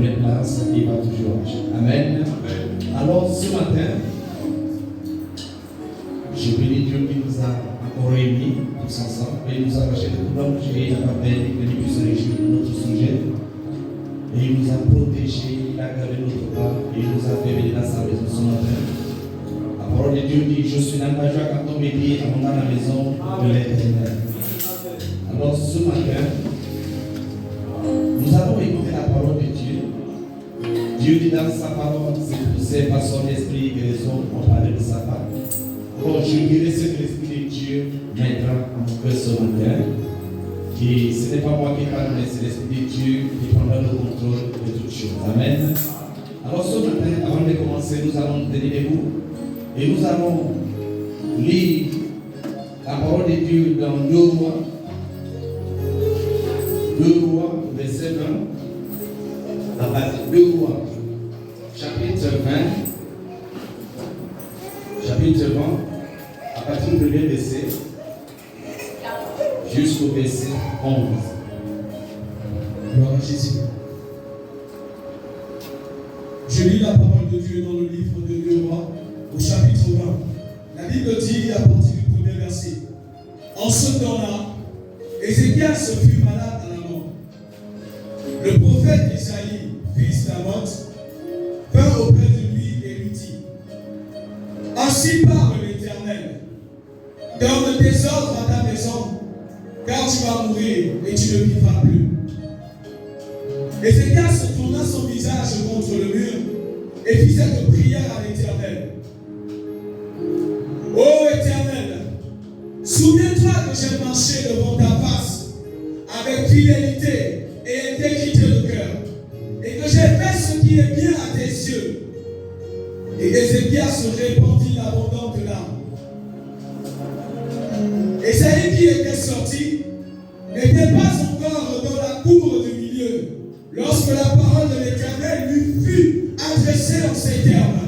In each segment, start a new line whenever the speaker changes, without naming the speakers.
première place, il va toujours agir. Amen. Alors ce matin, je bénis Dieu qui nous a encore réunis tous ensemble et il nous a caché de tout danger, il a permis que nous puissions réjouir de notre sujet. Et il nous a protégés, il a gardé notre part et il nous a fait venir dans sa maison ce matin. La parole de Dieu dit, je suis dans ma joie quand on me dit, on dans la maison de l'Éternel. Alors ce matin, nous allons écouter la parole de Dieu. Dieu dit dans sa parole, c'est par son esprit que les hommes ont parlé de sa part. Alors je dirai ce que l'Esprit de Dieu mettra en mon cœur ce matin. Et ce n'est pas moi qui parle, mais c'est l'Esprit de Dieu qui prendra le contrôle de toutes choses. Amen. Alors ce matin, avant de commencer, nous allons tenir debout et nous allons lire la parole de Dieu dans 2 Rois. 2 Rois, verset 20. À partir de 2 Rois, chapitre 20. Chapitre 20, à partir du premier verset jusqu'au verset 11.
Gloire à Jésus. Je lis la parole de Dieu dans le livre de 2 Rois, au chapitre 20. La Bible dit à partir du premier verset: en ce temps-là, Ézéchias fut malade à la mort. Le prophète Isaïe, fils d'Amoz, vint auprès de lui et lui dit: ainsi parle l'Éternel, donne des ordres à ta maison, car tu vas mourir et tu ne vivras plus. Ézéchias tourna son visage contre le mur et fit cette prière à l'Éternel. Ô Éternel, souviens-toi que j'ai marché devant ta face avec fidélité et intégrité de cœur, et que j'ai fait ce qui est bien à tes yeux. Et Ézéchias répandit l'abondante larmes. Ésaïe qui était sorti n'était pas encore dans la cour du milieu lorsque la parole de l'Éternel lui fut adressée en ces termes: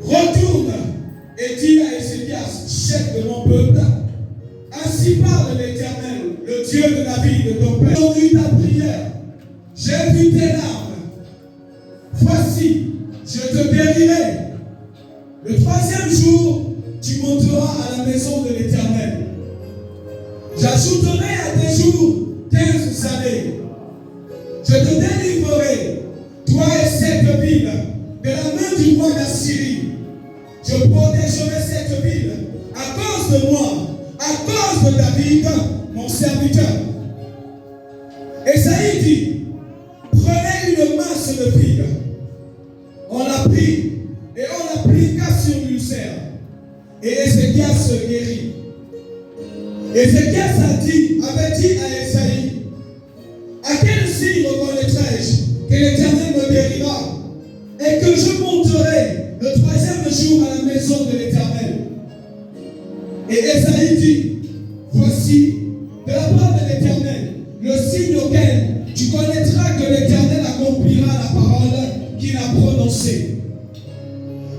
retourne et dis à Ézéchias, chef de mon peuple, ainsi parle l'Éternel, le Dieu de la vie de ton père. J'ai entendu ta prière, j'ai vu tes larmes. Voici, je te guérirai. Le 3e jour, tu monteras à la maison de l'Éternel. J'ajouterai à tes jours 15 années. Je te délivrerai, toi et cette ville, de la main du roi d'Assyrie. Je protégerai cette ville à cause de moi, à cause de David, mon serviteur. Ésaïe dit: prenez une masse de figues. On l'a pris et on l'appliqua sur l'ulcère. Et Ézéchias se guérit. Ézéchias avait dit à Ésaïe: à quel signe reconnaîtrai-je que l'Éternel me guérira et que je monterai le 3e jour à la maison de l'Éternel? Et Ésaïe dit: voici, de la part de l'Éternel, le signe auquel tu connaîtras que l'Éternel accomplira la parole qu'il a prononcée.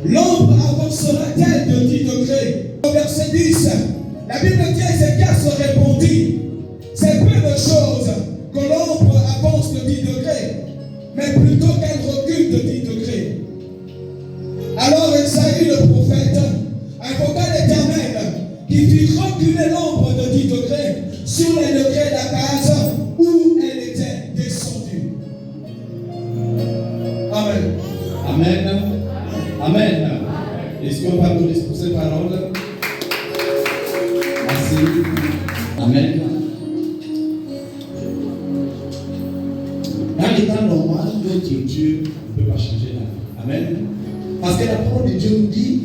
L'ombre avancera-t-elle de 10 degrés? Au verset 10, la Bible dit: Ézéchias répondit: c'est peu de choses que l'ombre avance de 10 degrés, mais plutôt qu'elle recule de 10 degrés. Alors Esaïe le prophète invoqua l'Éternel qui fit reculer l'ombre de 10 degrés sur les degrés de la case où elle était descendue. Amen.
Amen. Amen. Est-ce qu'on va applaudir pour ces paroles? Merci. Amen. Dans les temps normal, notre Dieu ne peut pas changer la vie. Amen. Parce que la parole de Dieu nous dit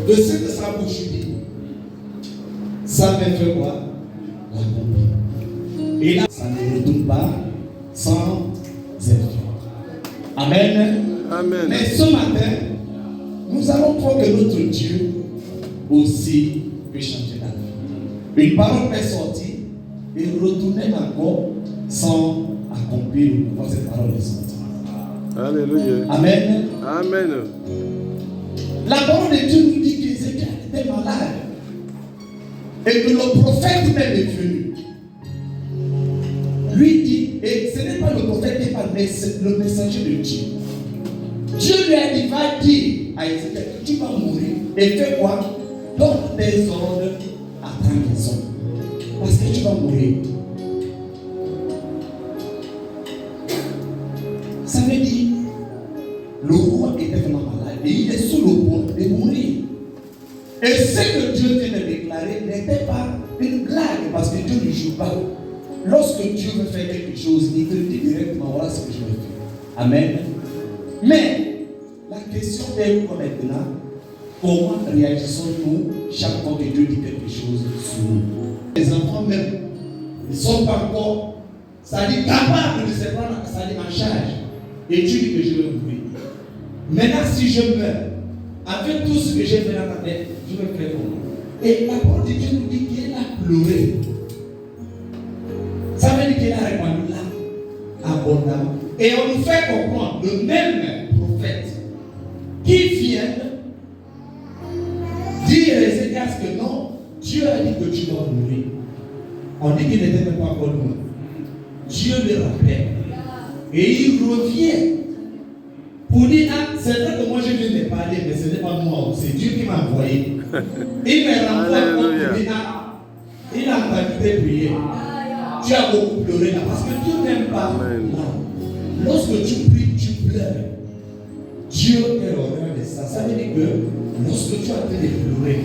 de ce que sa bouche dit, ça me fait quoi? L'accomplir. Et là, ça ne retourne pas sans effort. Amen.
Amen.
Mais ce matin, nous allons croire que notre Dieu aussi peut changer la vie. Une parole est sortie et retourner encore sans accomplir quand cette parole est sortie.
Alléluia.
Amen.
Amen.
La parole de Dieu nous dit qu'Ézéchias était malade et que le prophète même est venu. Lui dit, et ce n'est pas le prophète qui le messager de Dieu. Dieu lui a dit, va dire à Ézéchiel que tu vas mourir. Et fais quoi? Donne des ordres à ta maison. Parce que tu vas mourir. Ça veut dire, le roi était vraiment malade et il est sous le point de mourir. Et ce que Dieu vient de déclarer n'était pas une blague parce que Dieu ne joue pas. Lorsque Dieu veut faire quelque chose, il te dit directement, voilà ce que je vais faire. Amen. Mais la question est maintenant, comment réagissons-nous chaque fois que Dieu dit quelque chose sur nous? Les enfants même, ils ne sont pas encore, c'est-à-dire capables de se prendre, c'est-à-dire en charge. Et Dieu dit que je vais mourir. Maintenant, si je meurs, avec tout ce que j'ai fait dans ma tête, je vais faire comment? Et la parole de Dieu nous dit qu'il a pleuré. Ça veut dire qu'il a répondu là, abondamment. Et on nous fait comprendre le même prophète qui vient dire à Ézéchias que non, Dieu a dit que tu dois mourir. On dit qu'il n'était même pas encore loin. Dieu le rappelle. Et il revient pour dire, ah, c'est vrai que moi je viens de parler, mais ce n'est pas moi, c'est Dieu qui m'a envoyé. Il me renvoie pour dire, ah, il a entendu tes prières. Tu as beaucoup pleuré là, parce que Dieu n'aime pas là. Lorsque tu pries, tu pleures. Dieu est l'honneur de ça. Ça veut dire que lorsque tu es en train de pleurer,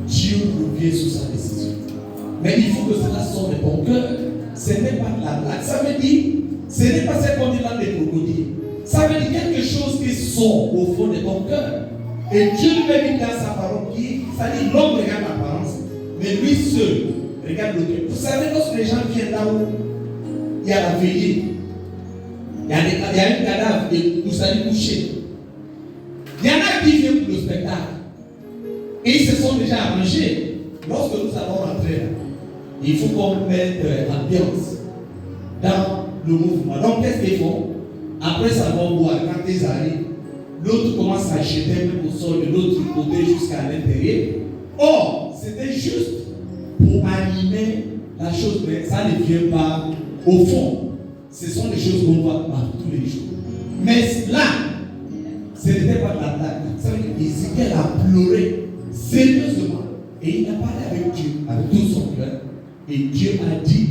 Dieu revient sur sa décision. Mais il faut que cela sorte de ton cœur. Ce n'est pas de la blague. Ça veut dire, ce n'est pas ce qu'on dit là des crocodiles. Ça veut dire quelque chose qui sort au fond de ton cœur. Et Dieu lui dit dans sa parole, ça dit l'homme regarde l'apparence, mais lui seul regarde le cœur. Vous savez, lorsque les gens viennent là où il y a la veillée, il y a un cadavre et vous allez coucher. Il y en a qui viennent pour le spectacle. Et ils se sont déjà arrangés. Lorsque nous allons rentrer là, il faut qu'on mette l'ambiance dans le mouvement. Donc qu'est-ce qu'ils font? Après savoir boire, quand ils arrivent, l'autre commence à jeter même au sol de l'autre côté jusqu'à l'intérieur. Or, c'était juste pour animer la chose, mais ça ne vient pas au fond. Ce sont des choses qu'on voit tous les jours. Mais là, ce n'était pas de la blague. Ça veut dire qu'Ézéchiel a pleuré sérieusement. Et il a parlé avec Dieu, avec tout son cœur. Et Dieu a dit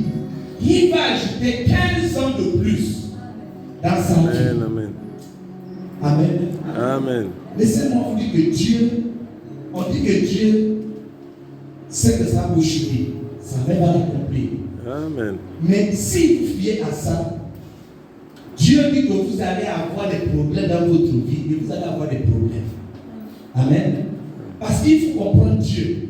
qu'il va ajouter 15 ans de plus dans sa vie.
Amen.
Amen.
Amen.
Laissez-moi vous dire que on dit que Dieu sait que ça vous chuter. Ça va l'accomplir.
Amen.
Mais si vous fiez à ça, Dieu dit que vous allez avoir des problèmes dans votre vie et vous allez avoir des problèmes. Amen. Parce qu'il faut comprendre Dieu.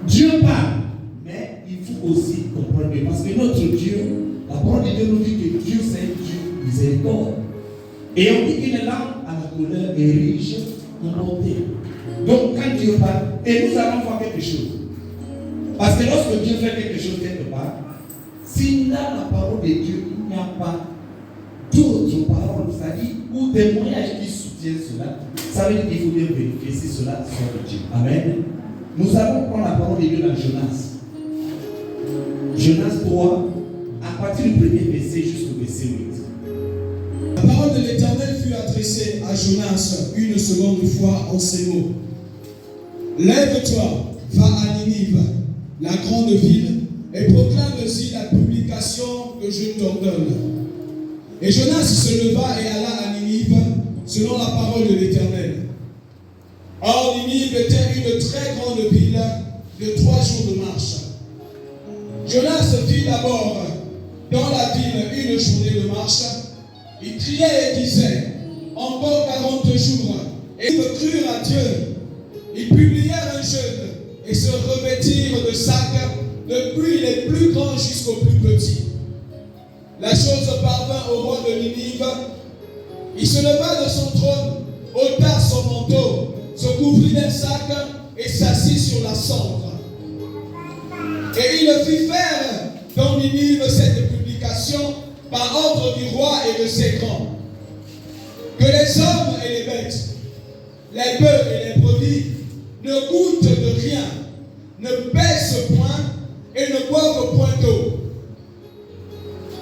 Dieu parle, mais il faut aussi comprendre Dieu. Parce que notre Dieu, la parole de Dieu nous dit que Dieu c'est un Dieu miséricorde. Et on dit qu'il est lent à la colère et riche en bonté. Donc quand Dieu parle, et nous allons voir quelque chose. Parce que lorsque Dieu fait quelque chose quelque part, s'il a la parole de Dieu, il n'y a pas d'autres paroles, c'est-à-dire, ou témoignages qui soutiennent cela. Ça veut dire qu'il faut bien vérifier si cela soit de Dieu. Amen. Nous allons prendre la parole de Dieu dans Jonas. Jonas 3, à partir du premier verset jusqu'au verset 8.
La parole de l'Éternel fut adressée à Jonas une seconde fois en ces mots. Lève-toi, va à Ninive, la grande ville, et proclame-y la publication que je t'ordonne. Et Jonas se leva et alla à Ninive, selon la parole de l'Éternel. Or, Ninive était une très grande ville de 3 jours de marche. Jonas fit d'abord dans la ville une journée de marche. Il criait et disait, encore 40 jours. Et ils crurent à Dieu. Ils publièrent un jeûne et se revêtirent de sacs, depuis les plus grands jusqu'aux plus petits. La chose parvint au roi de Ninive. Il se leva de son trône, ôta son manteau, se couvrit d'un sac et s'assit sur la cendre. Et il fit faire dans Ninive cette publication par ordre du roi et de ses grands. Que les hommes et les bêtes, les bœufs et les brebis ne goûtent de rien, ne baissent point et ne boivent point d'eau.